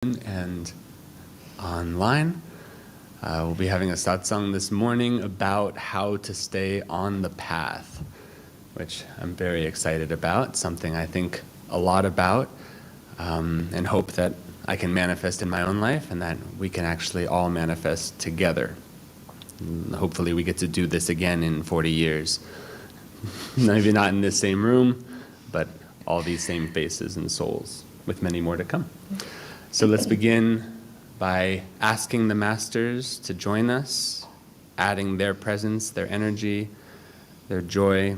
And online. We'll be having a satsang this morning about how to stay on the path, which I'm very excited about, something I think a lot about, and hope that I can manifest in my own life and that we can actually all manifest together. And hopefully we get to do this again in 40 years. Maybe not in this same room, but all these same faces and souls, with many more to come. So let's begin by asking the masters to join us, adding their presence, their energy, their joy.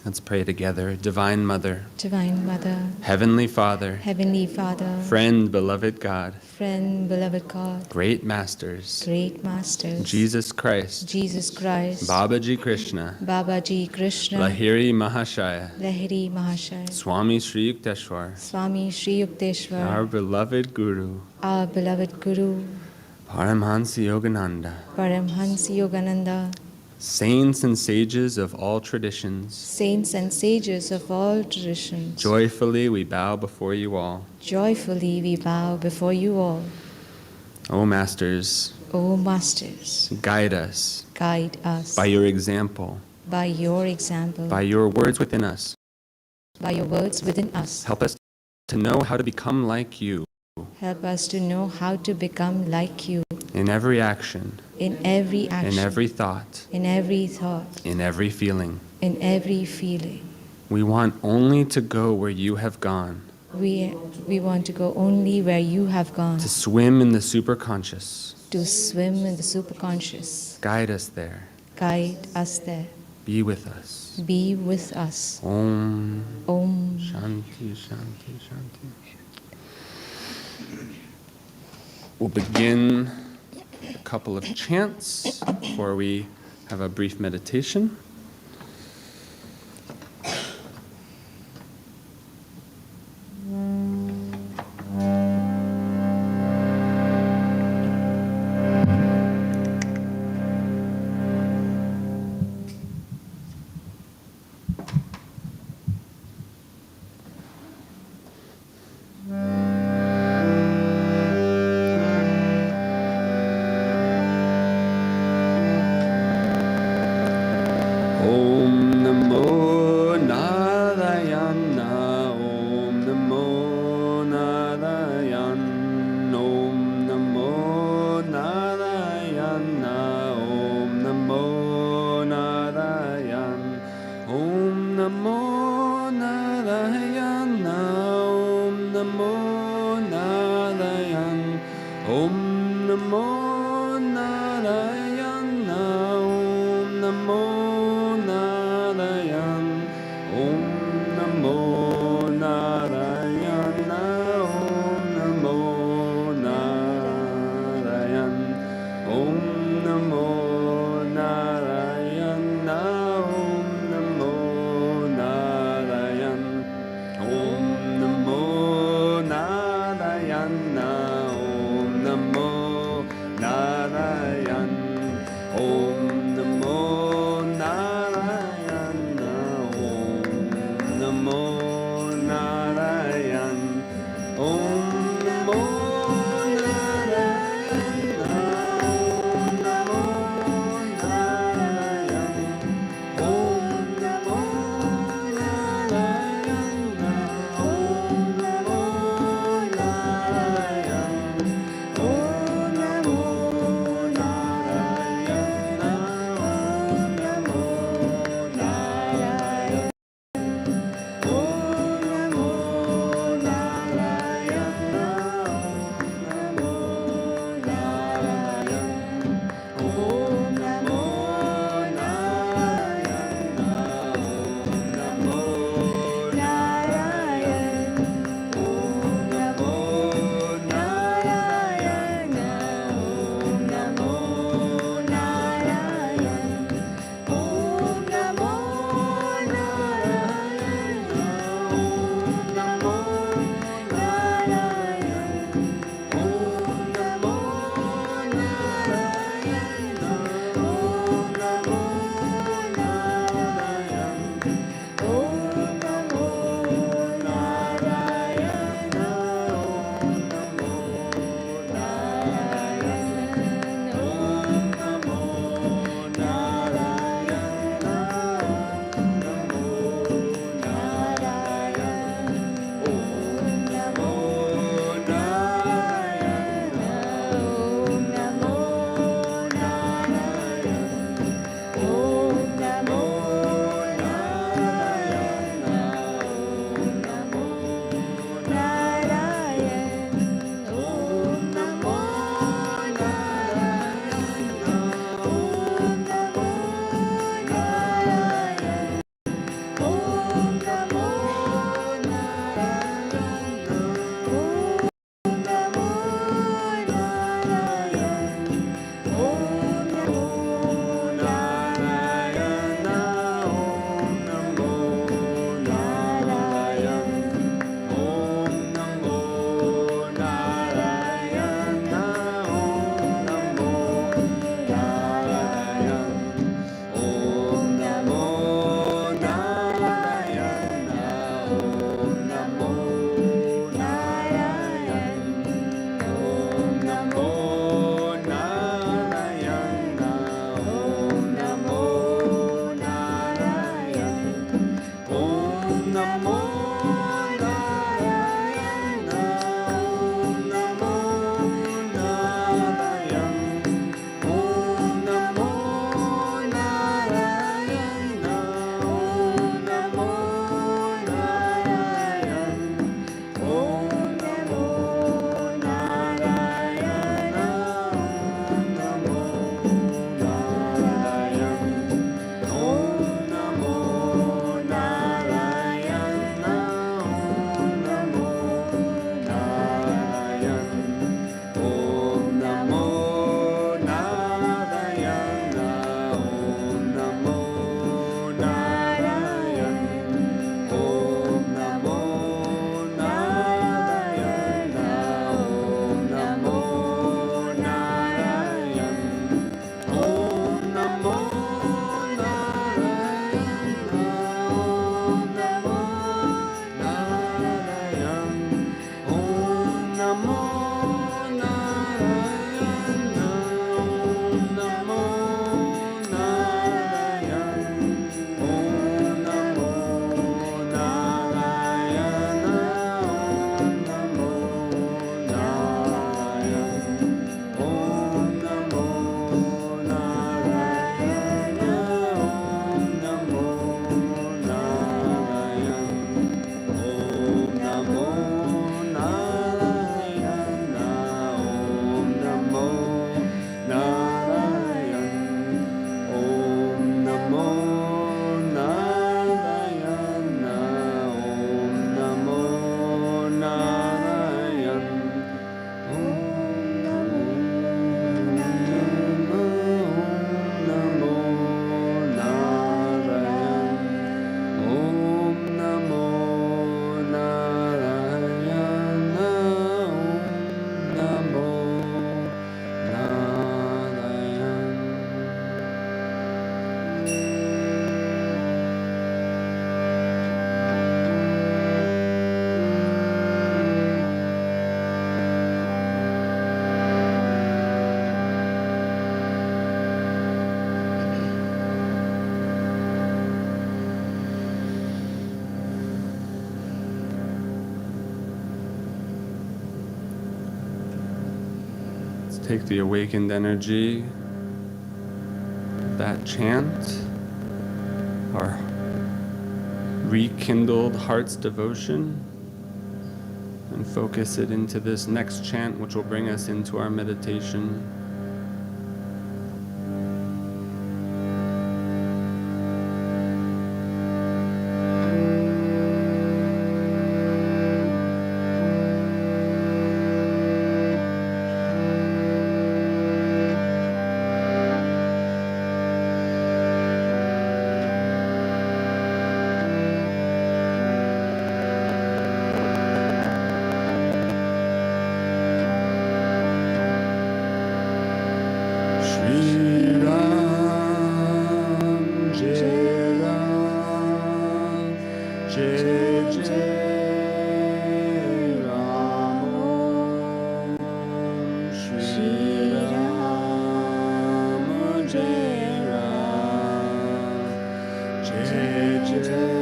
Let's pray together. Divine Mother, Divine Mother, Heavenly Father, Heavenly Father, Friend, beloved God, Friend, beloved God, Great Masters, Great Masters, Jesus Christ, Jesus Christ, Babaji Krishna, Babaji Krishna, Lahiri Mahashaya, Lahiri Mahashaya, Swami Sri Yukteswar, Swami Sri Yukteswar, our beloved Guru, our beloved Guru, Paramhansa Yogananda, Paramhansa Yogananda, saints and sages of all traditions, saints and sages of all traditions, joyfully we bow before you all. joyfully we bow before you all. O Masters, O Masters, guide us guide us by your example, by your example, by your words within us. by your words within us. Help us to know how to become like you Help us to know how to become like you in every action, in every action, in every thought, in every thought, in every feeling. in every feeling. We want only to go where you have gone, We want to go only where you have gone, to swim in the superconscious. to swim in the superconscious. Guide us there. Guide us there. Be with us. Be with us. Om Om. Shanti Shanti Shanti. We'll begin a couple of chants before we have a brief meditation. Namo Narayana. Om Namo Narayana. Om Namo Narayana. Om Namo Narayana. Om Namo Narayana. Om Namo Narayana. Om Namo Narayana. Om Namo Narayana. Om Namo Narayana. Om Namo Narayana. Om Namo Narayana. Om Namo Let's take the awakened energy of that chant, our rekindled heart's devotion, and focus it into this next chant, which will bring us into our meditation. Shri Ram, Jai Ram, Jai Jai Ram. Shri Ram, Jai Ram, Jai Jai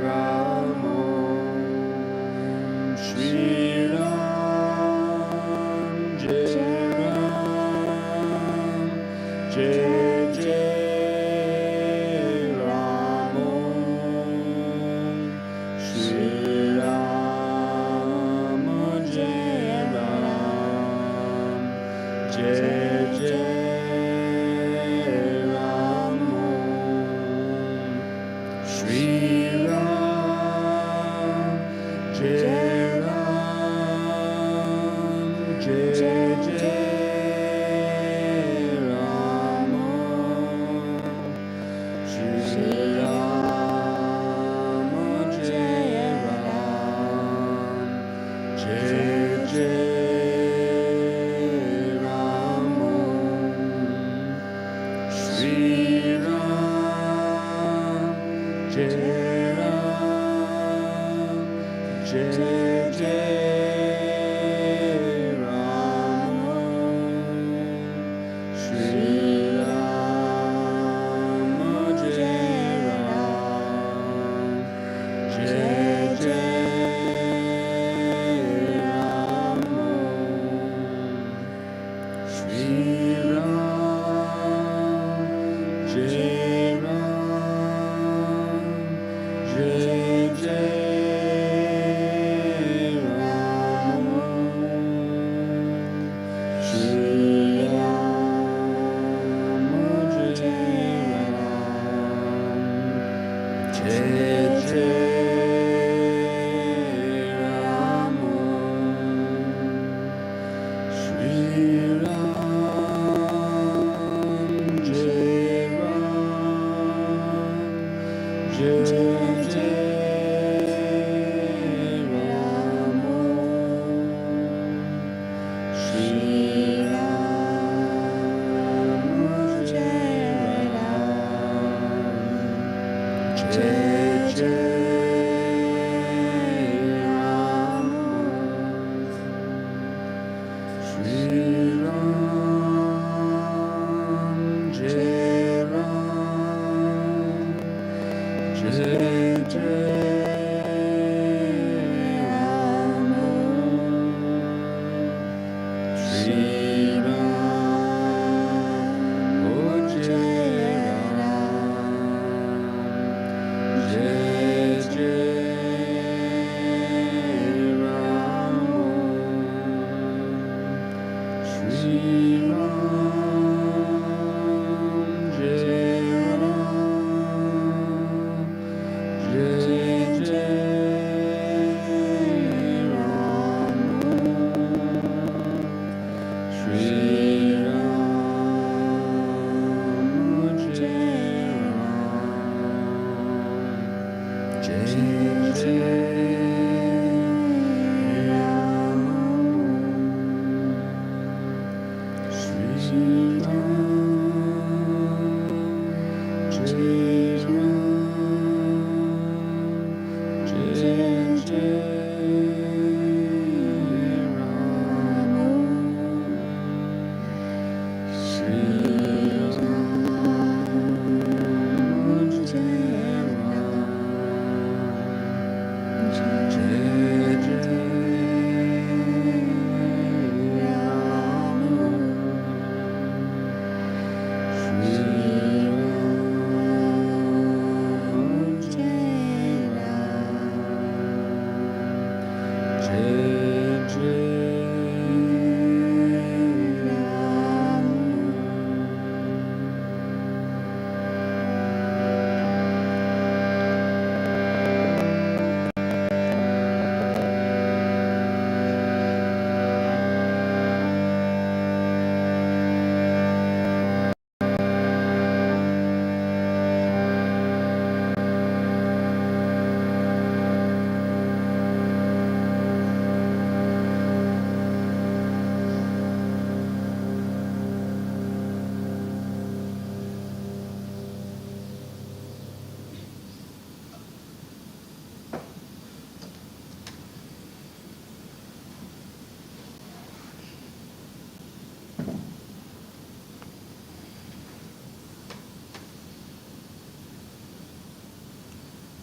Ram. Shri Ram, Jai Jai Jai Ram. Shri Ram, Jai Ram, Jai Jai Ram. Shri Ram, Jai Ram, Jai Jai Ram. Shri Ram, Jai Ram, Jai Jai Ram. Shri Ram, Jai Ram, Jai Jai Ram.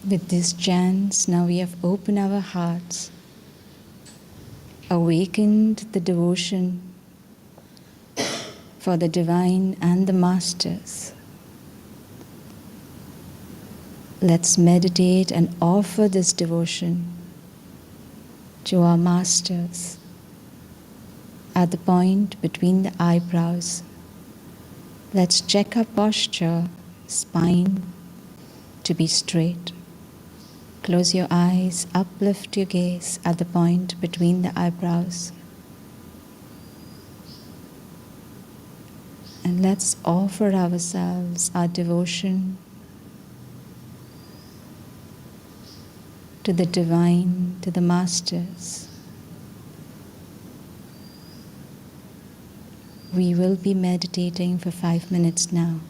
With these chants, now we have opened our hearts, awakened the devotion for the divine and the masters. Let's meditate and offer this devotion to our masters at the point between the eyebrows. Let's check our posture, spine to be straight. Close your eyes, uplift your gaze at the point between the eyebrows. And let's offer ourselves our devotion to the divine, to the masters. We will be meditating for 5 minutes now.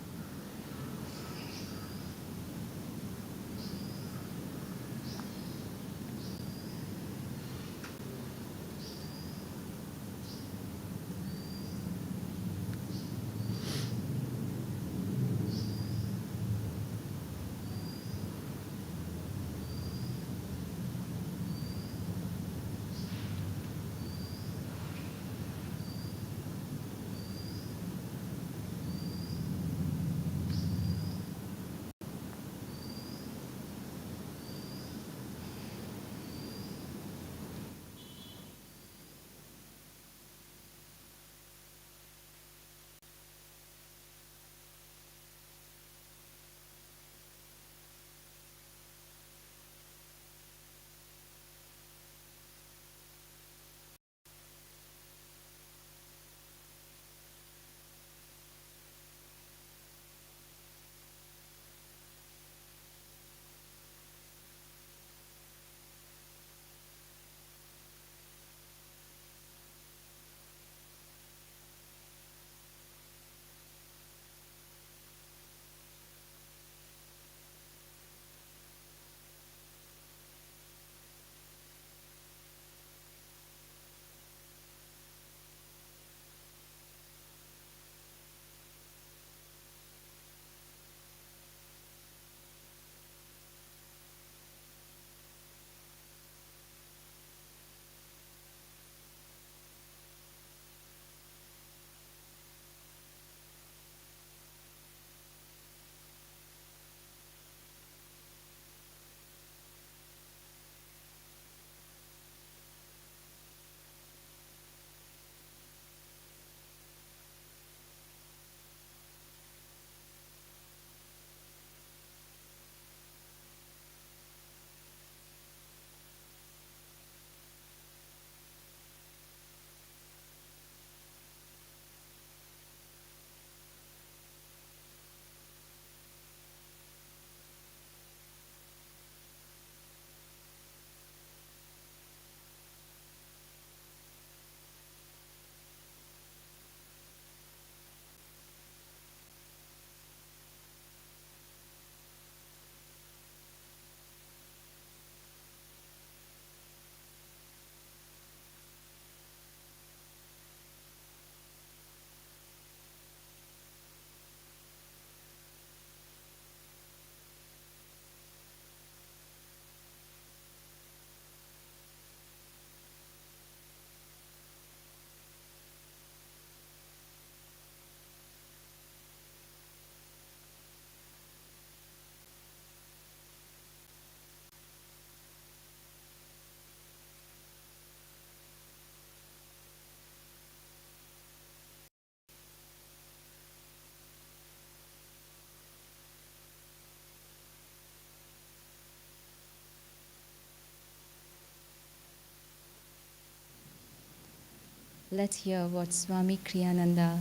let's hear what Swami Kriyananda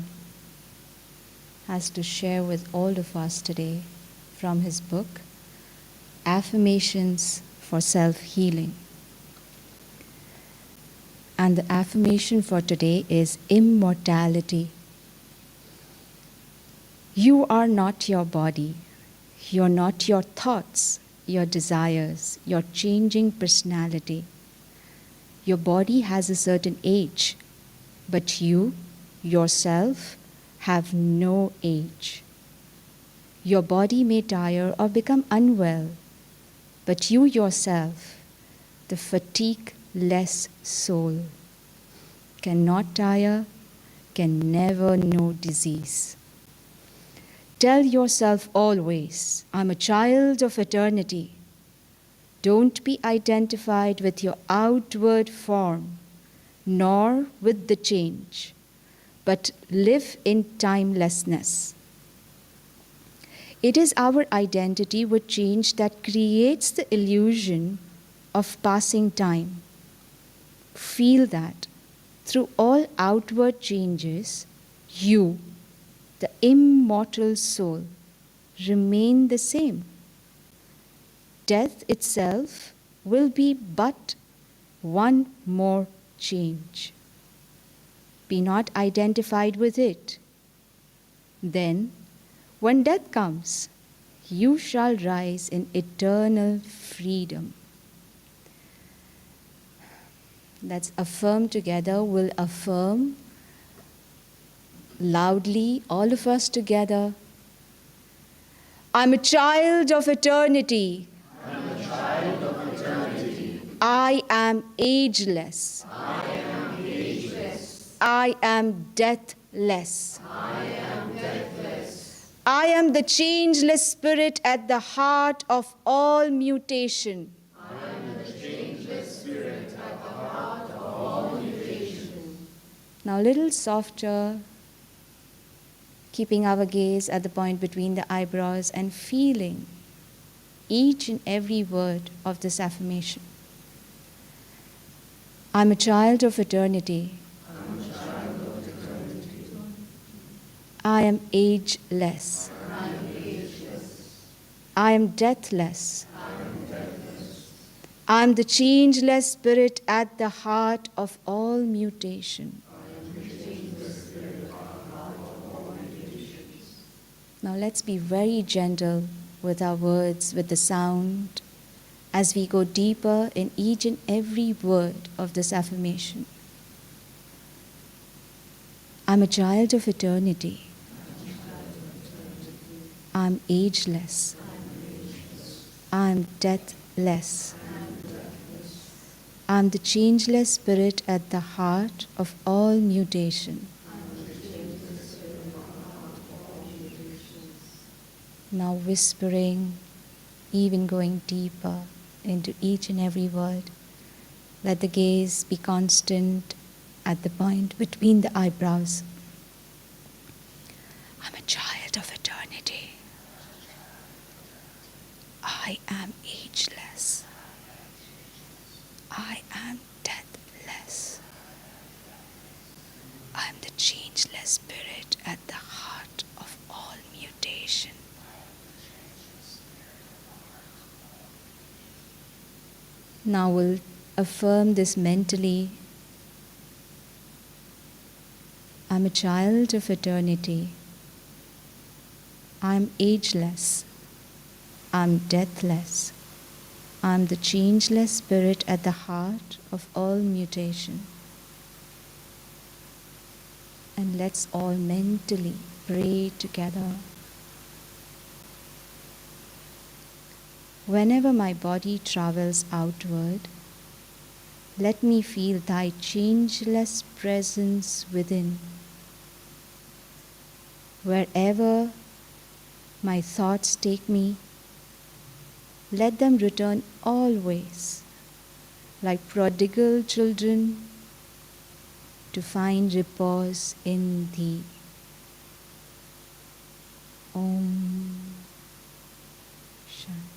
has to share with all of us today from his book, Affirmations for Self-Healing. And the affirmation for today is immortality. You are not your body. You're not your thoughts, your desires, your changing personality. Your body has a certain age, but you, yourself, have no age. Your body may tire or become unwell, but you yourself, the fatigue-less soul, cannot tire, can never know disease. Tell yourself always, I'm a child of eternity. Don't be identified with your outward form, nor with the change, but live in timelessness. It is our identity with change that creates the illusion of passing time. Feel that through all outward changes, you, the immortal soul, remain the same. Death itself will be but one more change. Be not identified with it. Then, when death comes, you shall rise in eternal freedom. Let's affirm together. We'll affirm loudly, all of us together. I'm a child of eternity. I'm a child of eternity. I am ageless. I am ageless. I am deathless. I am deathless. I am the changeless spirit at the heart of all mutation. I am the changeless spirit at the heart of all mutation. Now a little softer, keeping our gaze at the point between the eyebrows and feeling each and every word of this affirmation. I'm a child of eternity. I'm a child of eternity. I am ageless. I am ageless. I am deathless. I am deathless. I am the changeless spirit at the heart of all mutation. Now let's be very gentle with our words, with the sound, as we go deeper in each and every word of this affirmation. I'm a child of eternity. I'm ageless. I'm deathless. I'm the changeless spirit at the heart of all mutation. Now whispering, even going deeper into each and every word. Let the gaze be constant at the point between the eyebrows. I'm a child of eternity. I am ageless. I am deathless. I am the changeless spirit at the heart of all mutation. Now we'll affirm this mentally. I'm a child of eternity. I'm ageless. I'm deathless. I'm the changeless spirit at the heart of all mutation. And let's all mentally pray together. Whenever my body travels outward, let me feel thy changeless presence within. Wherever my thoughts take me, let them return always, like prodigal children, to find repose in thee. Om Shanti.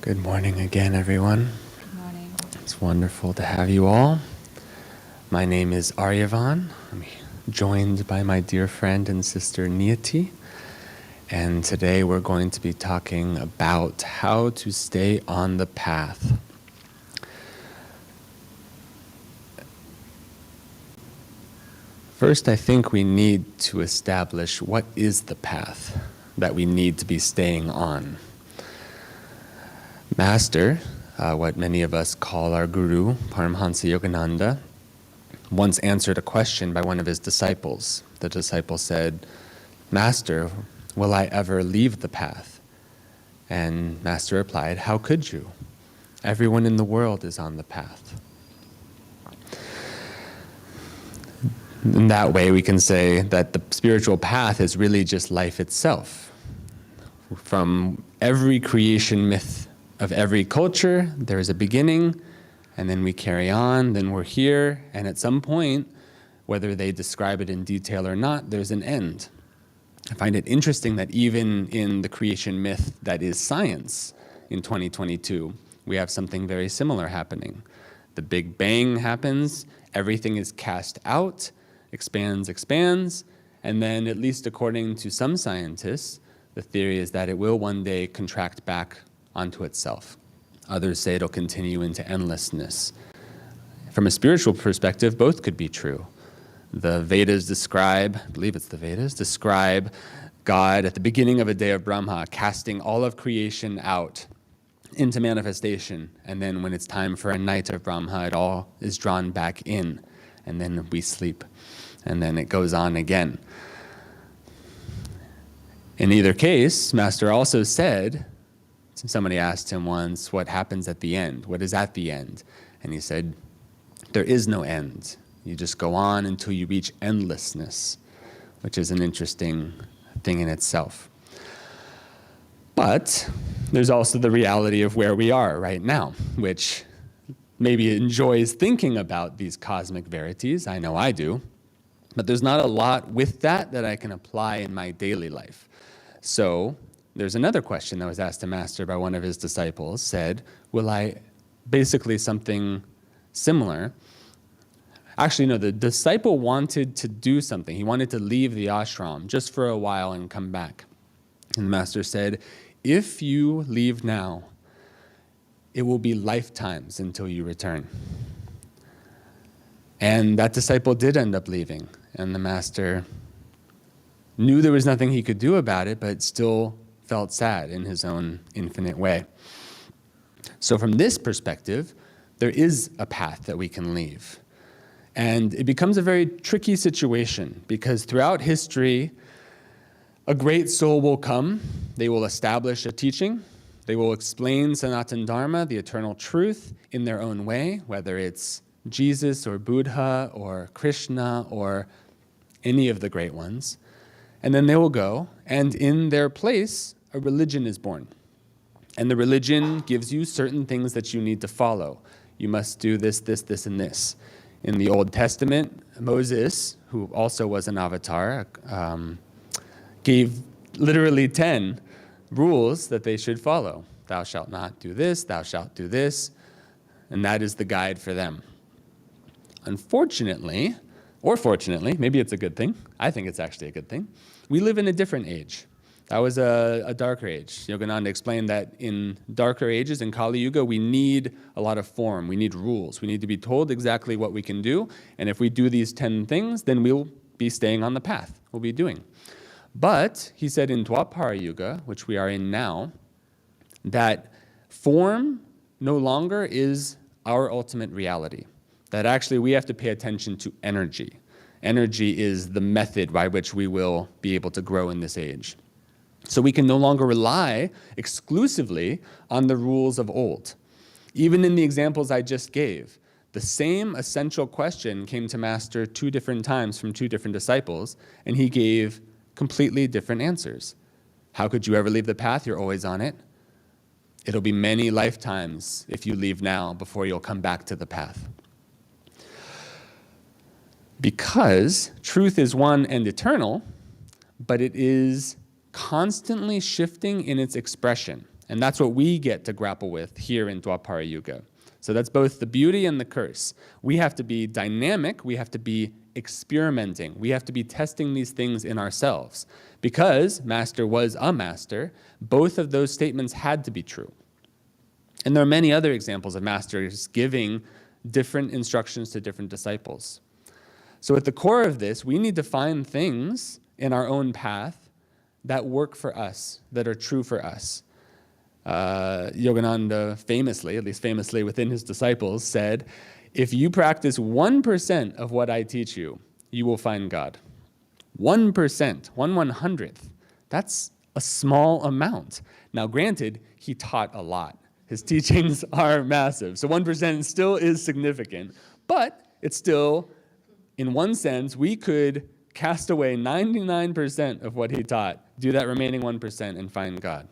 Good morning again, everyone. Good morning. It's wonderful to have you all. My name is Aryavan. I'm joined by my dear friend and sister Niyati. And today we're going to be talking about how to stay on the path. First, I think we need to establish what is the path that we need to be staying on. Master, what many of us call our guru, Paramhansa Yogananda, once answered a question by one of his disciples. The disciple said, "Master, will I ever leave the path?" And Master replied, "How could you? Everyone in the world is on the path." In that way, we can say that the spiritual path is really just life itself. From every creation myth of every culture, there is a beginning, and then we carry on, then we're here, and at some point, whether they describe it in detail or not, there's an end. I find it interesting that even in the creation myth that is science in 2022, we have something very similar happening. The Big Bang happens, everything is cast out, expands, and then, at least according to some scientists, the theory is that it will one day contract back onto itself. Others say it'll continue into endlessness. From a spiritual perspective, both could be true. The Vedas describe, I believe it's the Vedas, describe God at the beginning of a day of Brahma, casting all of creation out into manifestation. And then when it's time for a night of Brahma, it all is drawn back in. And then we sleep. And then it goes on again. In either case, Master also said, somebody asked him once, what happens at the end? What is at the end? And he said, there is no end. You just go on until you reach endlessness, which is an interesting thing in itself. But there's also the reality of where we are right now, which maybe enjoys thinking about these cosmic verities. I know I do. But there's not a lot with that I can apply in my daily life. So there's another question that was asked to Master by one of his disciples, said, will I, basically something similar. Actually, no, the disciple wanted to do something. He wanted to leave the ashram just for a while and come back. And the Master said, if you leave now, it will be lifetimes until you return. And that disciple did end up leaving. And the Master knew there was nothing he could do about it, but still felt sad in his own infinite way. So from this perspective, there is a path that we can leave. And it becomes a very tricky situation because throughout history, a great soul will come, they will establish a teaching, they will explain Sanatana Dharma, the eternal truth, in their own way, whether it's Jesus or Buddha or Krishna or any of the great ones. And then they will go, and in their place, a religion is born. And the religion gives you certain things that you need to follow. You must do this, this, this, and this. In the Old Testament, Moses, who also was an avatar, gave literally 10 rules that they should follow. Thou shalt not do this, thou shalt do this, and that is the guide for them. Unfortunately, or fortunately, maybe it's a good thing, I think it's actually a good thing, we live in a different age. That was a darker age. Yogananda explained that in darker ages, in Kali Yuga, we need a lot of form, we need rules, we need to be told exactly what we can do, and if we do these 10 things, then we'll be staying on the path, we'll be doing. But, he said in Dwapara Yuga, which we are in now, that form no longer is our ultimate reality. That actually we have to pay attention to energy. Energy is the method by which we will be able to grow in this age. So we can no longer rely exclusively on the rules of old. Even in the examples I just gave, the same essential question came to Master 2 different times from 2 different disciples, and he gave completely different answers. How could you ever leave the path? You're always on it. It'll be many lifetimes if you leave now before you'll come back to the path. Because truth is one and eternal, but it is constantly shifting in its expression. And that's what we get to grapple with here in Dwapara Yuga. So that's both the beauty and the curse. We have to be dynamic, we have to be experimenting, we have to be testing these things in ourselves. Because Master was a master, both of those statements had to be true. And there are many other examples of masters giving different instructions to different disciples. So at the core of this, we need to find things in our own path that work for us, that are true for us. Yogananda famously, at least famously within his disciples, said, if you practice 1% of what I teach you, you will find God. 1%, 1/100th. That's a small amount. Now granted, he taught a lot. His teachings are massive. So 1% still is significant, but it's still, in one sense, we could cast away 99% of what he taught, do that remaining 1% and find God.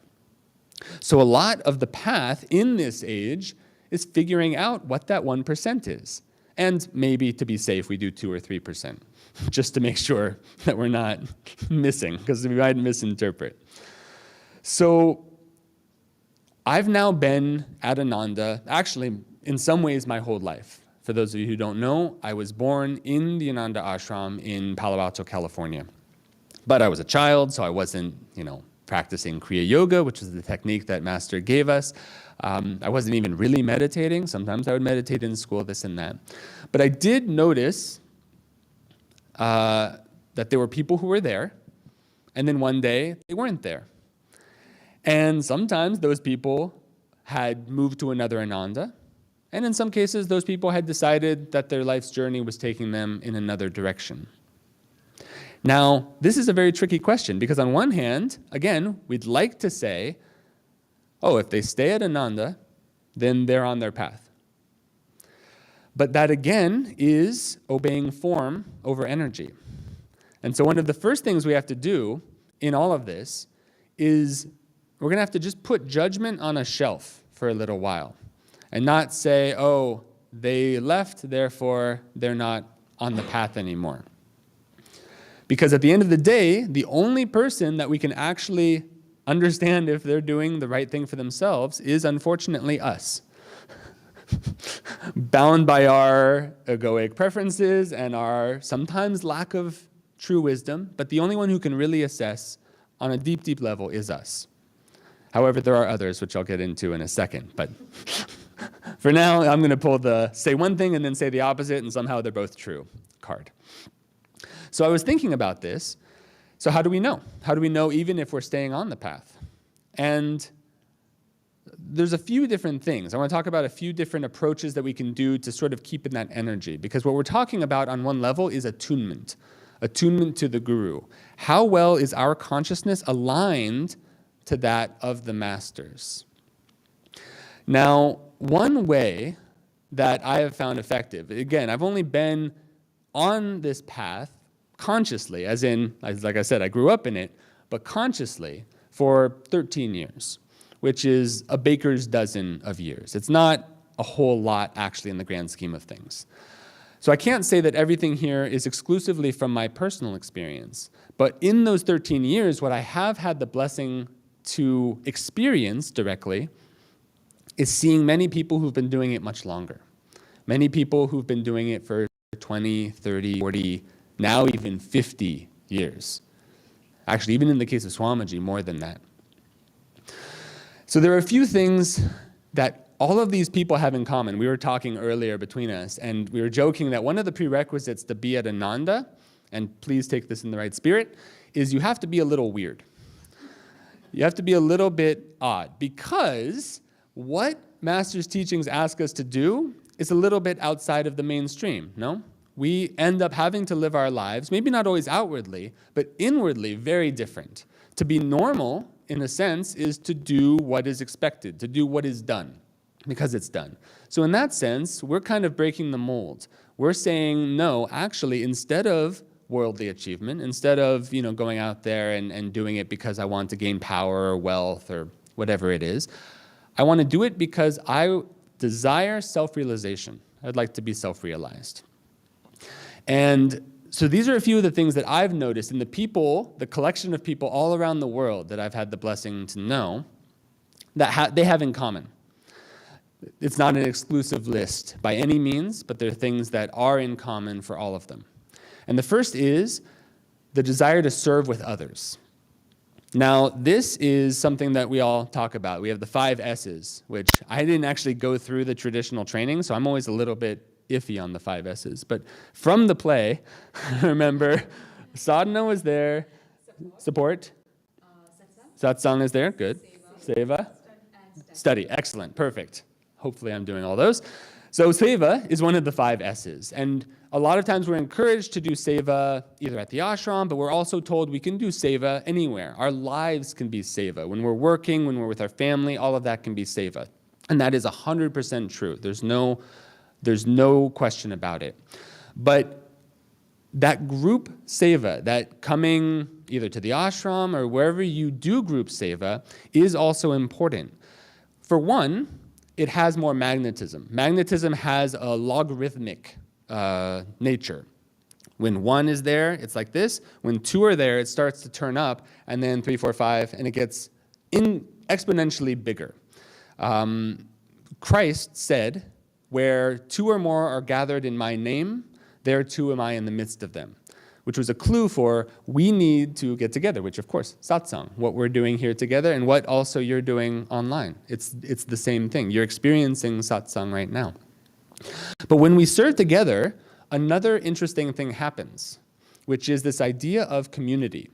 So a lot of the path in this age is figuring out what that 1% is. And maybe to be safe, we do 2 or 3%, just to make sure that we're not missing, because we might misinterpret. So I've now been at Ananda, actually, in some ways, my whole life. For those of you who don't know, I was born in the Ananda ashram in Palo Alto, California. But I was a child, so I wasn't, practicing Kriya Yoga, which is the technique that Master gave us. I wasn't even really meditating. Sometimes I would meditate in school, this and that. But I did notice that there were people who were there, and then one day they weren't there. And sometimes those people had moved to another Ananda, and in some cases those people had decided that their life's journey was taking them in another direction. Now, this is a very tricky question, because on one hand, again, we'd like to say, oh, if they stay at Ananda, then they're on their path. But that again is obeying form over energy. And so one of the first things we have to do in all of this is we're going to have to just put judgment on a shelf for a little while and not say, oh, they left, therefore they're not on the path anymore. Because at the end of the day, the only person that we can actually understand if they're doing the right thing for themselves is, unfortunately, us. Bound by our egoic preferences and our sometimes lack of true wisdom, but the only one who can really assess on a deep, deep level is us. However, there are others, which I'll get into in a second. But for now, I'm going to pull the say one thing and then say the opposite, and somehow they're both true card. So I was thinking about this. So how do we know? How do we know even if we're staying on the path? And there's a few different things. I want to talk about a few different approaches that we can do to sort of keep in that energy. Because what we're talking about on one level is attunement to the guru. How well is our consciousness aligned to that of the masters? Now, one way that I have found effective, again, I've only been on this path consciously, like I said, I grew up in it, but consciously for 13 years, which is a baker's dozen of years. It's not a whole lot actually in the grand scheme of things. So I can't say that everything here is exclusively from my personal experience, but in those 13 years, what I have had the blessing to experience directly is seeing many people who've been doing it much longer. Many people who've been doing it for 20, 30, 40, now even 50 years. Actually, even in the case of Swamiji, more than that. So there are a few things that all of these people have in common. We were talking earlier between us, and we were joking that one of the prerequisites to be at Ananda, and please take this in the right spirit, is you have to be a little weird. You have to be a little bit odd, because what Master's teachings ask us to do is a little bit outside of the mainstream, no? We end up having to live our lives, maybe not always outwardly, but inwardly very different. To be normal, in a sense, is to do what is expected, to do what is done, because it's done. So in that sense, we're kind of breaking the mold. We're saying, no, actually, instead of worldly achievement, instead of going out there and doing it because I want to gain power or wealth or whatever it is, I want to do it because I desire self-realization. I'd like to be self-realized. And so these are a few of the things that I've noticed in the collection of people all around the world that I've had the blessing to know. that they have in common. It's not an exclusive list by any means, but there are things that are in common for all of them. And the first is the desire to serve with others. Now, this is something that we all talk about. We have the 5 S's, which I didn't actually go through the traditional training, so I'm always a little bit iffy on the 5 S's. But from the play, remember, sadhana was there, support, satsang is there, good, seva, study, excellent, perfect. Hopefully I'm doing all those. So seva is one of the 5 S's, and a lot of times we're encouraged to do seva either at the ashram, but we're also told we can do seva anywhere. Our lives can be seva. When we're working, when we're with our family, all of that can be seva. And that is 100% true. There's no question about it. But that group seva, that coming either to the ashram or wherever you do group seva, is also important. For one, it has more magnetism. Magnetism has a logarithmic nature. When 1 is there, it's like this. When 2 are there, it starts to turn up, and then 3, 4, 5, and it gets exponentially bigger. Christ said, where 2 or more are gathered in my name, there too am I in the midst of them, which was a clue for we need to get together, which of course, satsang, what we're doing here together and what also you're doing online. It's the same thing. You're experiencing satsang right now. But when we serve together, another interesting thing happens, which is this idea of community.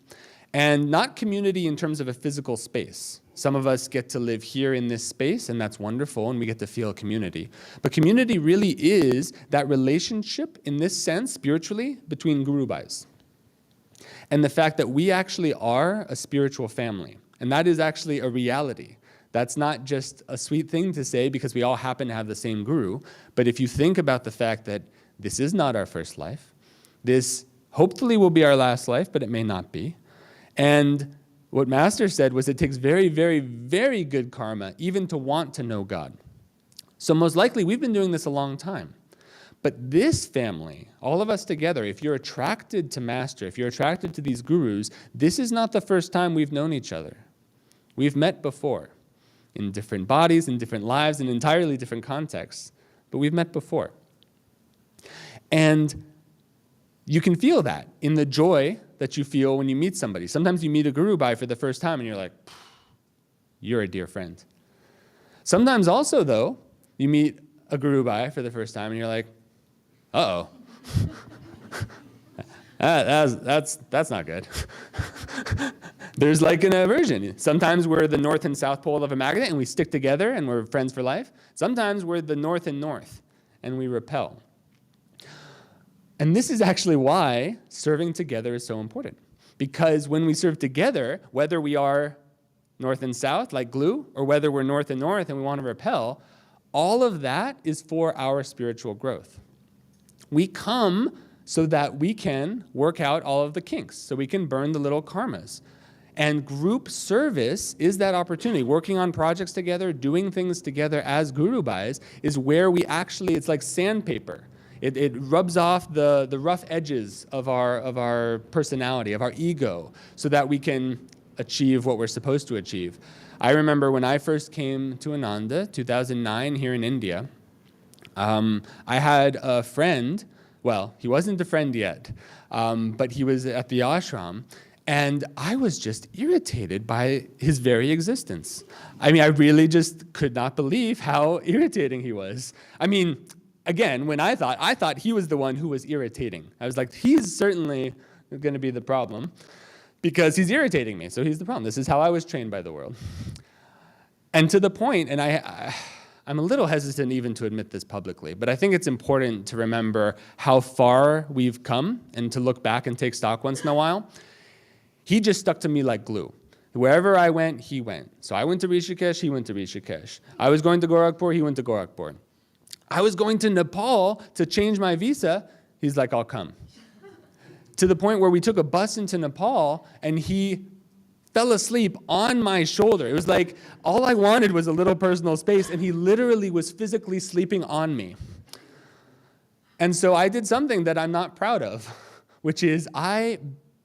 And not community in terms of a physical space. Some of us get to live here in this space, and that's wonderful, and we get to feel a community. But community really is that relationship, in this sense, spiritually, between Guru Bhais. And the fact that we actually are a spiritual family. And that is actually a reality. That's not just a sweet thing to say because we all happen to have the same guru. But if you think about the fact that this is not our first life, this hopefully will be our last life, but it may not be. And what Master said was it takes very, very, very good karma even to want to know God. So most likely we've been doing this a long time. But this family, all of us together, if you're attracted to Master, if you're attracted to these gurus, this is not the first time we've known each other. We've met before in different bodies, in different lives, in entirely different contexts, but we've met before. And you can feel that in the joy that you feel when you meet somebody. Sometimes you meet a Guru Bhai for the first time and you're like, you're a dear friend. Sometimes also, though, you meet a Guru Bhai for the first time and you're like, uh-oh. That's not good. There's like an aversion. Sometimes we're the north and south pole of a magnet and we stick together and we're friends for life. Sometimes we're the north and north and we repel. And this is actually why serving together is so important. Because when we serve together, whether we are north and south, like glue, or whether we're north and north and we want to repel, all of that is for our spiritual growth. We come so that we can work out all of the kinks, so we can burn the little karmas. And group service is that opportunity. Working on projects together, doing things together as Guru Bhais is where we actually, it's like sandpaper. It rubs off the rough edges of our personality, of our ego, so that we can achieve what we're supposed to achieve. I remember when I first came to Ananda, 2009, here in India, I had a friend, well, he wasn't a friend yet, but he was at the ashram, and I was just irritated by his very existence. I mean, I really just could not believe how irritating he was. I mean, again, when I thought he was the one who was irritating. I was like, he's certainly going to be the problem because he's irritating me, so he's the problem. This is how I was trained by the world. And to the point, and I'm a little hesitant even to admit this publicly, but I think it's important to remember how far we've come and to look back and take stock once in a while. He just stuck to me like glue. Wherever I went, he went. So I went to Rishikesh, he went to Rishikesh. I was going to Gorakhpur, he went to Gorakhpur. I was going to Nepal to change my visa. He's like, I'll come. To the point where we took a bus into Nepal and he fell asleep on my shoulder. It was like all I wanted was a little personal space and he literally was physically sleeping on me. And so I did something that I'm not proud of, which is I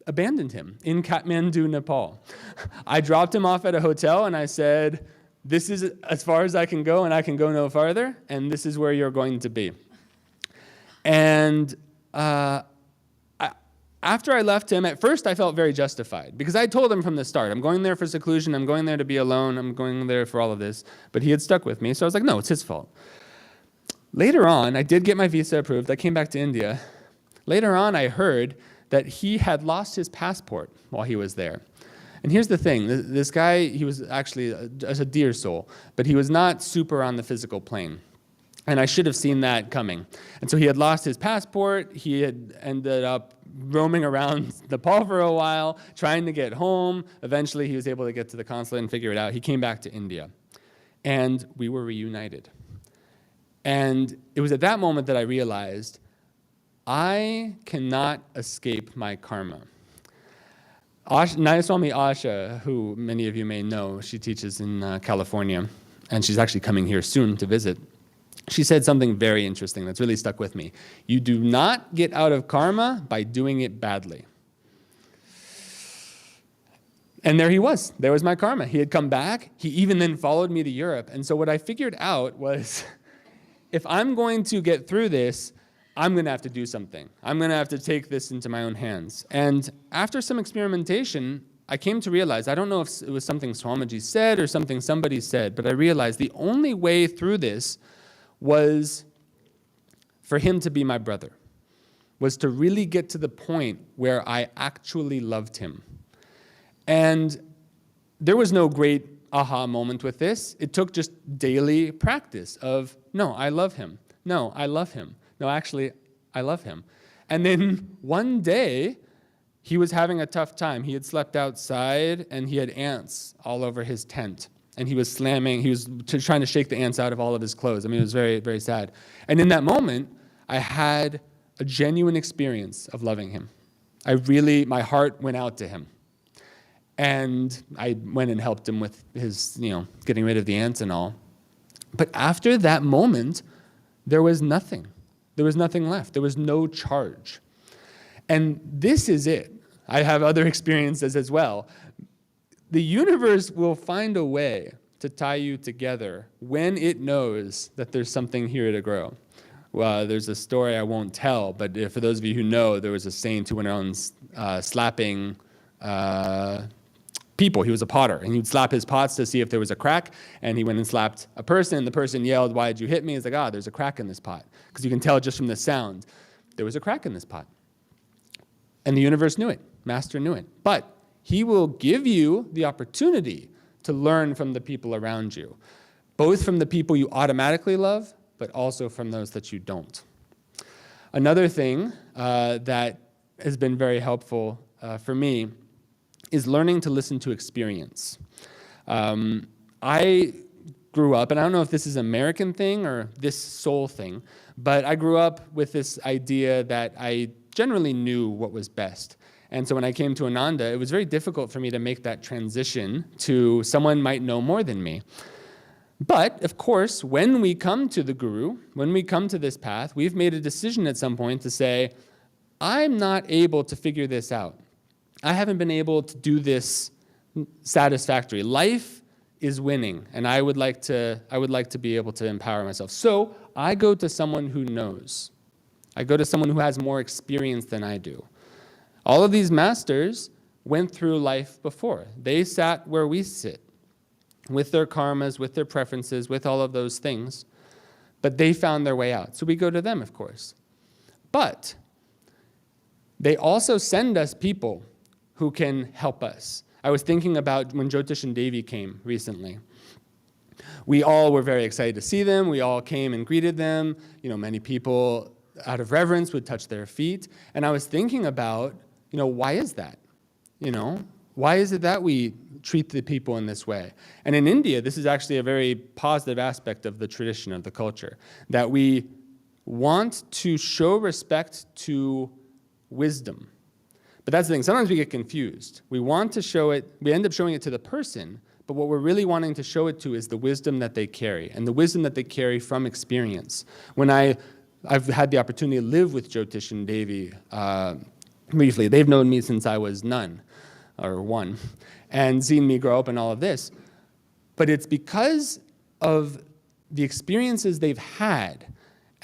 abandoned him in Kathmandu, Nepal. I dropped him off at a hotel and I said, this is as far as I can go, and I can go no farther, and this is where you're going to be. And after I left him, at first I felt very justified, because I told him from the start, I'm going there for seclusion, I'm going there to be alone, I'm going there for all of this. But he had stuck with me, so I was like, no, it's his fault. Later on, I did get my visa approved. I came back to India. Later on, I heard that he had lost his passport while he was there. And here's the thing, this guy, he was actually a dear soul, but he was not super on the physical plane. And I should have seen that coming. And so he had lost his passport. He had ended up roaming around Nepal for a while, trying to get home. Eventually, he was able to get to the consulate and figure it out. He came back to India. And we were reunited. And it was at that moment that I realized I cannot escape my karma. Nayaswami Asha, who many of you may know, she teaches in California, and she's actually coming here soon to visit. She said something very interesting that's really stuck with me. You do not get out of karma by doing it badly. And there he was. There was my karma. He had come back. He even then followed me to Europe. And so what I figured out was, if I'm going to get through this, I'm going to have to do something. I'm going to have to take this into my own hands. And after some experimentation, I came to realize, I don't know if it was something Swamiji said or something somebody said, but I realized the only way through this was for him to be my brother, was to really get to the point where I actually loved him. And there was no great aha moment with this. It took just daily practice of, no, I love him. No, I love him. No, actually, I love him. And then one day, he was having a tough time. He had slept outside, and he had ants all over his tent. And he was slamming, he was trying to shake the ants out of all of his clothes. I mean, it was very, very sad. And in that moment, I had a genuine experience of loving him. My heart went out to him. And I went and helped him with his, getting rid of the ants and all. But after that moment, there was nothing. There was nothing left. There was no charge. And this is it. I have other experiences as well. The universe will find a way to tie you together when it knows that there's something here to grow. Well, there's a story I won't tell, but for those of you who know, there was a saint who went around slapping people. He was a potter, and he'd slap his pots to see if there was a crack, and he went and slapped a person. The person yelled, "Why did you hit me?" He's like, there's a crack in this pot. Because you can tell just from the sound, there was a crack in this pot. And the universe knew it. Master knew it. But he will give you the opportunity to learn from the people around you, both from the people you automatically love, but also from those that you don't. Another thing that has been very helpful for me is learning to listen to experience. I grew up, and I don't know if this is an American thing or this soul thing, but I grew up with this idea that I generally knew what was best. And so when I came to Ananda, it was very difficult for me to make that transition to someone might know more than me. But, of course, when we come to the Guru, when we come to this path, we've made a decision at some point to say, I'm not able to figure this out. I haven't been able to do this satisfactorily. Life is winning, and I would like to be able to empower myself. So I go to someone who knows. I go to someone who has more experience than I do. All of these masters went through life before. They sat where we sit, with their karmas, with their preferences, with all of those things, but they found their way out. So we go to them, of course. But they also send us people who can help us. I was thinking about when Jyotish and Devi came recently. We all were very excited to see them. We all came and greeted them. Many people, out of reverence, would touch their feet. And I was thinking about, why is that? Why is it that we treat the people in this way? And in India, this is actually a very positive aspect of the tradition, of the culture, that we want to show respect to wisdom. But that's the thing, sometimes we get confused. We want to show it, we end up showing it to the person, but what we're really wanting to show it to is the wisdom that they carry, and the wisdom that they carry from experience. When I've had the opportunity to live with Jyotish and Devi briefly, they've known me since I was none, or one, and seen me grow up and all of this. But it's because of the experiences they've had,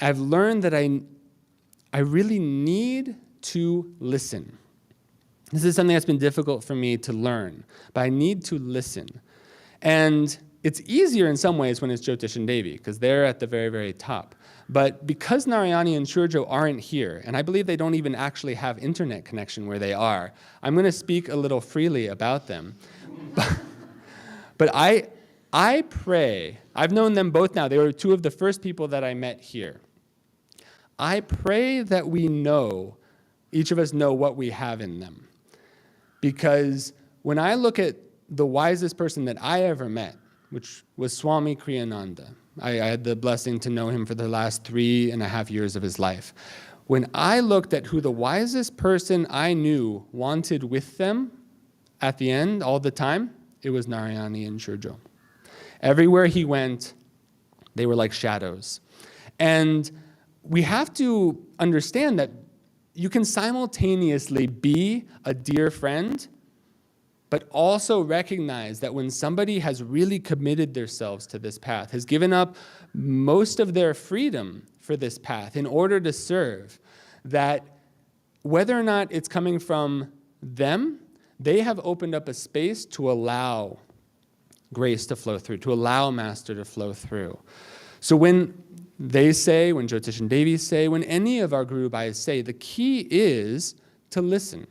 I've learned that I really need to listen. This is something that's been difficult for me to learn, but I need to listen. And it's easier in some ways when it's Jyotish and Devi, because they're at the very, very top. But because Narayani and Surjo aren't here, and I believe they don't even actually have internet connection where they are, I'm going to speak a little freely about them. But I pray, I've known them both now, they were two of the first people that I met here. I pray that we know, each of us know what we have in them. Because when I look at the wisest person that I ever met, which was Swami Kriyananda, I had the blessing to know him for the last 3.5 years of his life. When I looked at who the wisest person I knew wanted with them at the end, all the time, it was Narayani and Surjo. Everywhere he went, they were like shadows. And we have to understand that you can simultaneously be a dear friend, but also recognize that when somebody has really committed themselves to this path, has given up most of their freedom for this path in order to serve, that whether or not it's coming from them, they have opened up a space to allow grace to flow through, to allow Master to flow through. So when they say, when Jyotish and Devi say, when any of our Guru Bhais say, the key is to listen.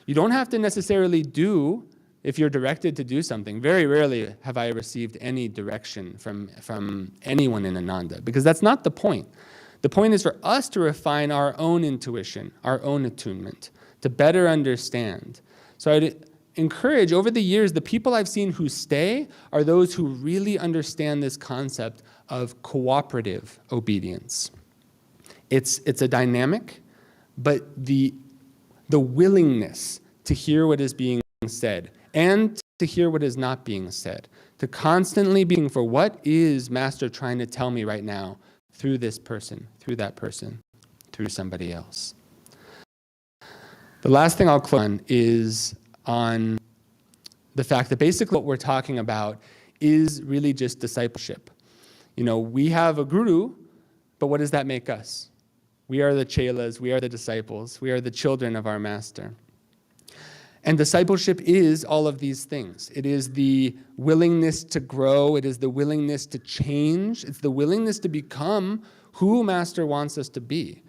You don't have to necessarily do if you're directed to do something. Very rarely have I received any direction from anyone in Ananda, because that's not the point. The point is for us to refine our own intuition, our own attunement, to better understand. So I'd encourage, over the years, the people I've seen who stay are those who really understand this concept of cooperative obedience. It's a dynamic, but the willingness to hear what is being said and to hear what is not being said, to constantly being for what is Master trying to tell me right now through this person, through that person, through somebody else. The last thing I'll close on is on the fact that basically what we're talking about is really just discipleship. You know, we have a guru, but what does that make us? We are the chelas, we are the disciples, we are the children of our Master. And discipleship is all of these things. It is the willingness to grow, it is the willingness to change, it's the willingness to become who Master wants us to be.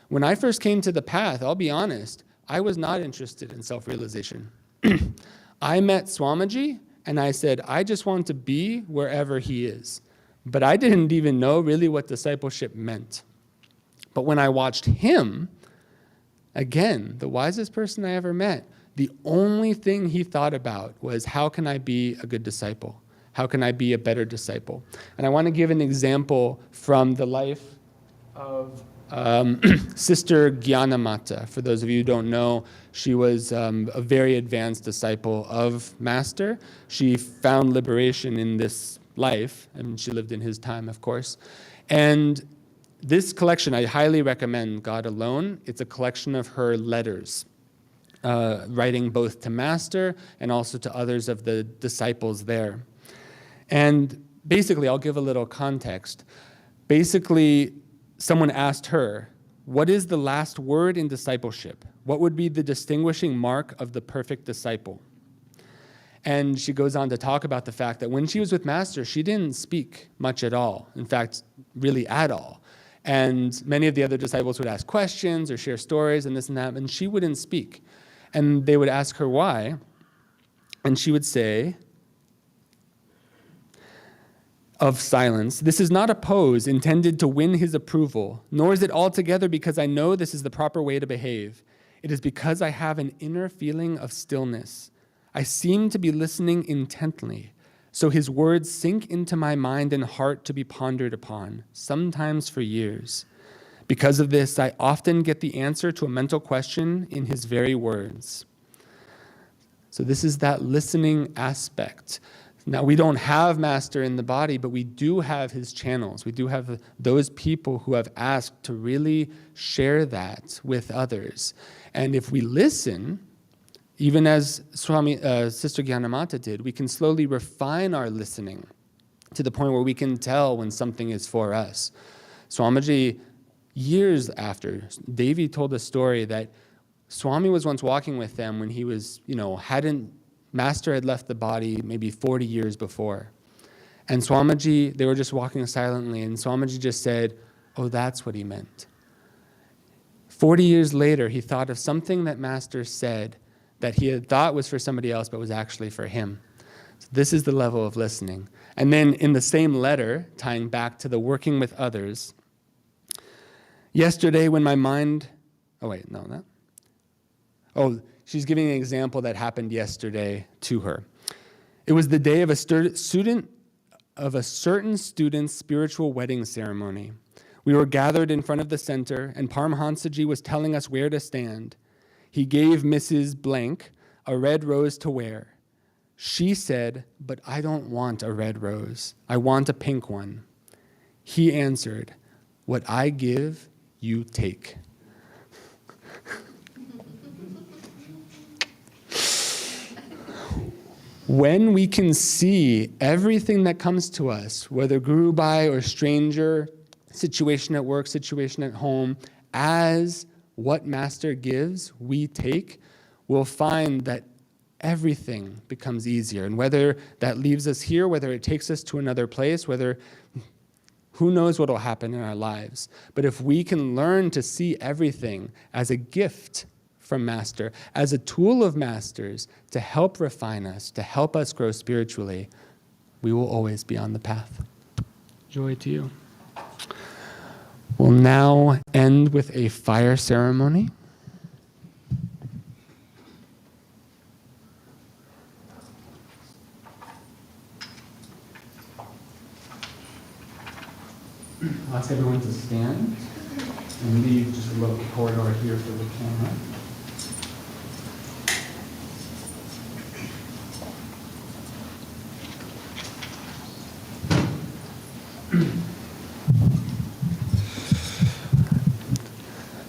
When I first came to the path, I'll be honest, I was not interested in self-realization. I met Swamiji and I said, I just want to be wherever he is. But I didn't even know really what discipleship meant. But when I watched him, again, the wisest person I ever met, the only thing he thought about was, how can I be a good disciple? How can I be a better disciple? And I want to give an example from the life of Sister Gyanamata. For those of you who don't know, she was a very advanced disciple of Master. She found liberation in this life, and she lived in his time, of course. And this collection, I highly recommend God Alone. It's a collection of her letters, writing both to Master and also to others of the disciples there. And basically, I'll give a little context. Basically, someone asked her, what is the last word in discipleship? What would be the distinguishing mark of the perfect disciple? And she goes on to talk about the fact that when she was with Master, she didn't speak much at all. In fact, really at all. And many of the other disciples would ask questions or share stories and this and that, and she wouldn't speak. And they would ask her why, and she would say, of silence, this is not a pose intended to win his approval, nor is it altogether because I know this is the proper way to behave. It is because I have an inner feeling of stillness. I seem to be listening intently, so his words sink into my mind and heart to be pondered upon, sometimes for years. Because of this, I often get the answer to a mental question in his very words. So this is that listening aspect. Now, we don't have Master in the body, but we do have his channels. We do have those people who have asked to really share that with others. And if we listen, even as Sister Gyanamata did, we can slowly refine our listening to the point where we can tell when something is for us. Swamiji, years after, Devi told a story that Swami was once walking with them when he was, Master had left the body maybe 40 years before. And Swamiji, they were just walking silently, and Swamiji just said, "Oh, that's what he meant." 40 years later, he thought of something that Master said that he had thought was for somebody else, but was actually for him. So this is the level of listening. And then in the same letter, tying back to the working with others, yesterday when my mind, she's giving an example that happened yesterday to her. It was the day of a certain student's spiritual wedding ceremony. We were gathered in front of the center, and Paramahansaji was telling us where to stand. He gave Mrs. Blank a red rose to wear. She said, "But I don't want a red rose. I want a pink one." He answered, "What I give, you take." When we can see everything that comes to us, whether Guru Bhai or stranger, situation at work, situation at home, as what Master gives, we take, we'll find that everything becomes easier. And whether that leaves us here, whether it takes us to another place, who knows what will happen in our lives. But if we can learn to see everything as a gift from Master, as a tool of Master's to help refine us, to help us grow spiritually, we will always be on the path. Joy to you. We'll now end with a fire ceremony. I'll ask everyone to stand and leave just a little corridor here for the camera.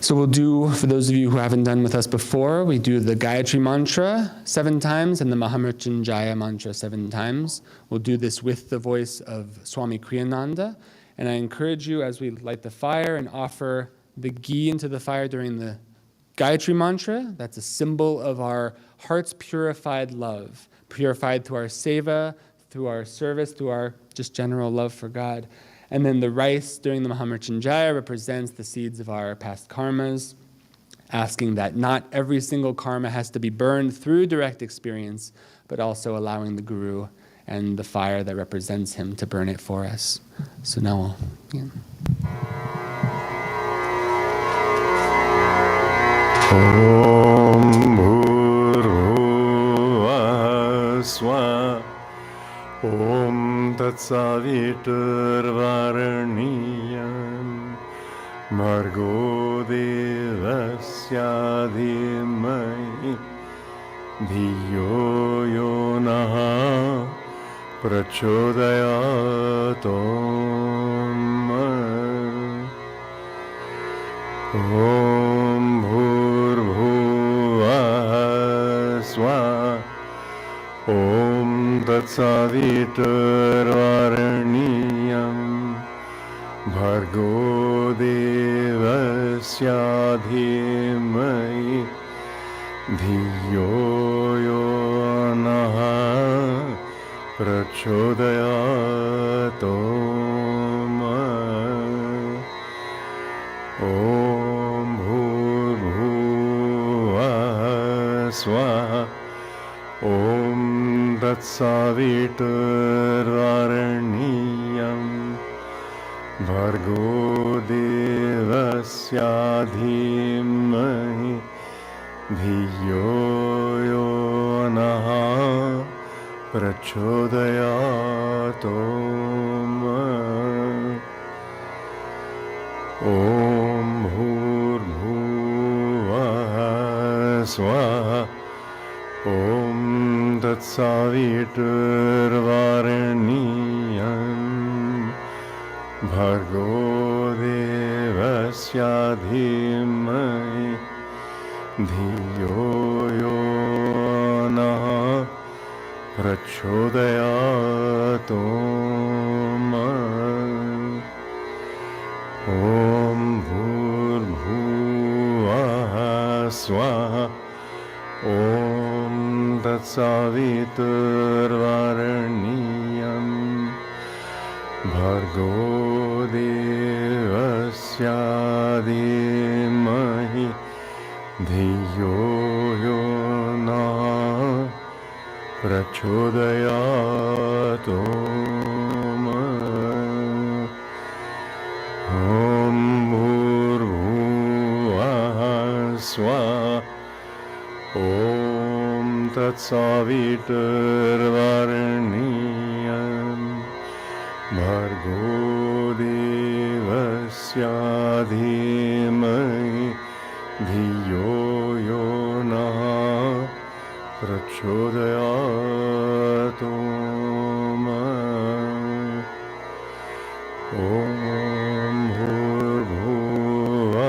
So we'll do, for those of you who haven't done with us before, we do the Gayatri Mantra 7 times and the Mahamrityunjaya Mantra 7 times. We'll do this with the voice of Swami Kriyananda. And I encourage you, as we light the fire and offer the ghee into the fire during the Gayatri Mantra, that's a symbol of our heart's purified love, purified through our seva, through our service, through our just general love for God. And then the rice during the Mahamrityunjaya represents the seeds of our past karmas, asking that not every single karma has to be burned through direct experience, but also allowing the Guru and the fire that represents him to burn it for us. So now we'll begin. Om Bhurvah Swah Om Tatsaviturvaraniyam Bhargo Devasya Dhimai Dhiyo Yonaha Prachodhayatom Om Bhurvah Swah Om Tatsaviturvaraniyam Bhargo Devasya Dhimai Dhiyo Yonaha Prachodhayatom Om Bhurvah Swah Om Tatsaviturvaraniyam Bhargo Devasya Dhimai Dhiyo Yonaha Prachodhayatom Om Bhurvah Swah Om Tatsaviturvaraniyam Bhargo Devasya Dhimai Dhiyo prachodayatu ma. Om bhurbhuvah swaha. Om tatsaviturvarenyam bhargo devasya dhimahi dhiyo yo na prachodayatu ma. Om bhurbhuvah swaha. Om tatsaviturvarenyam bhargo devasya dhimahi dhiyo yo na prachodayatu ma. Om bhurbhuvah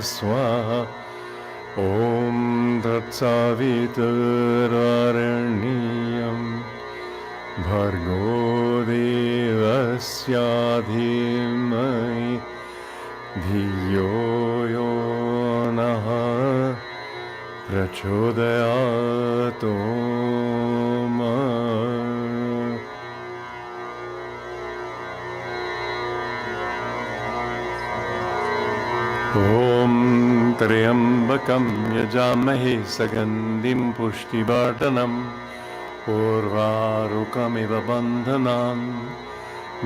swaha. Om tatsaviturvarenyam bhargo devasya dhimahi dhiyo yo nah prachodayatu ma. Om Triambakam yajamahe sagandhim pushtivardhanam urvarukamiva bandhanam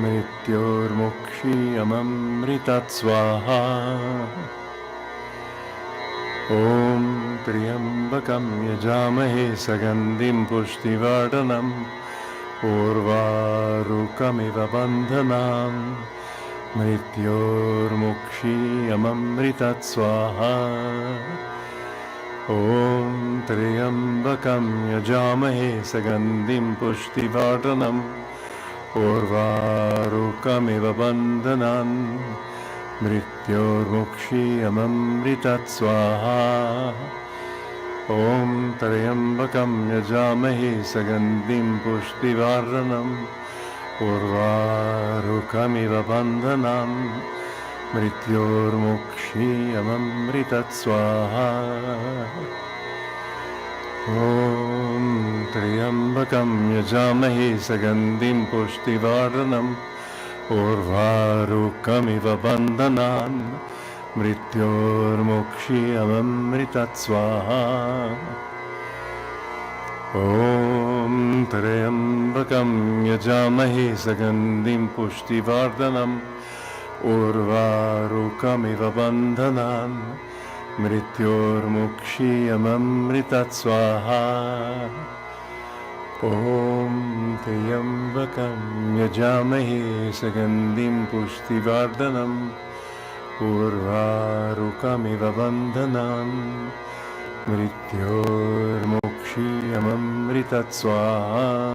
mrityormukshiyamamritat swaha. Om Triambakam yajamahe sagandhim pushtivardhanam urvarukamiva bandhanam mrityormukshiyamamritat swaha. Om Triambakam yajamahe sagandhim pushtivardhanam urvarukamiva bandhanam mrityormukshiyamamritat swaha. Om Triambakam yajamahe sagandhim pushtivardhanam urvarukamiva bandhanam mrityormukshiyamamritat swaha. Om Triambakam yajamahe sagandhim pushtivardhanam urvarukamiva bandhanam mrityormukshiyamamritat swaha. Om Triambakam yajamahe sagandhim pushtivardhanam urvarukamiva bandhanam mrityormukshiyamamritat swaha. Om Triambakam yajamahe sagandhim pushtivardhanam urvarukamiva bandhanam mrityormukshiyamamritat swaha.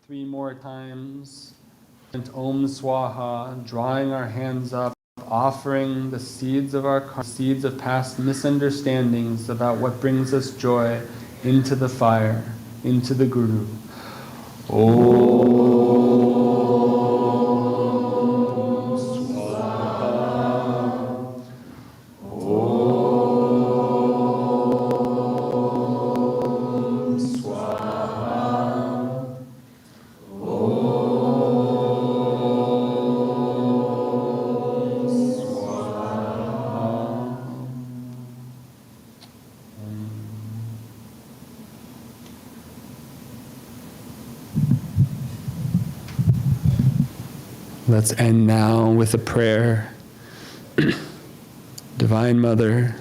Three more times. And Om Swaha, drawing our hands up, offering the seeds of seeds of past misunderstandings about what brings us joy into the fire, into the Guru. Om Swaha. Om Swaha. Let's end now with a prayer. Divine Mother,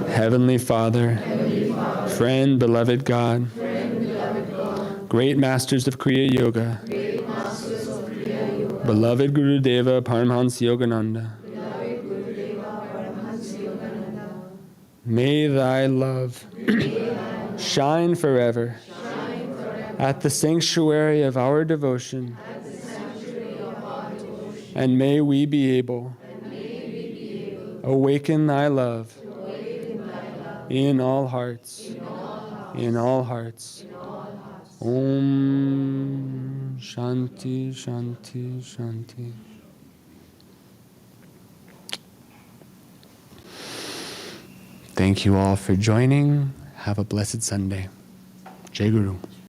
Heavenly Father, Friend, beloved God, great masters of Kriya Yoga, beloved Guru Deva Paramhansa Yogananda, may thy love shine forever at the sanctuary of our devotion, and may we be able awaken thy love in all hearts, in all hearts. Om Shanti, Shanti, Shanti. Thank you all for joining. Have a blessed Sunday. Jai Guru.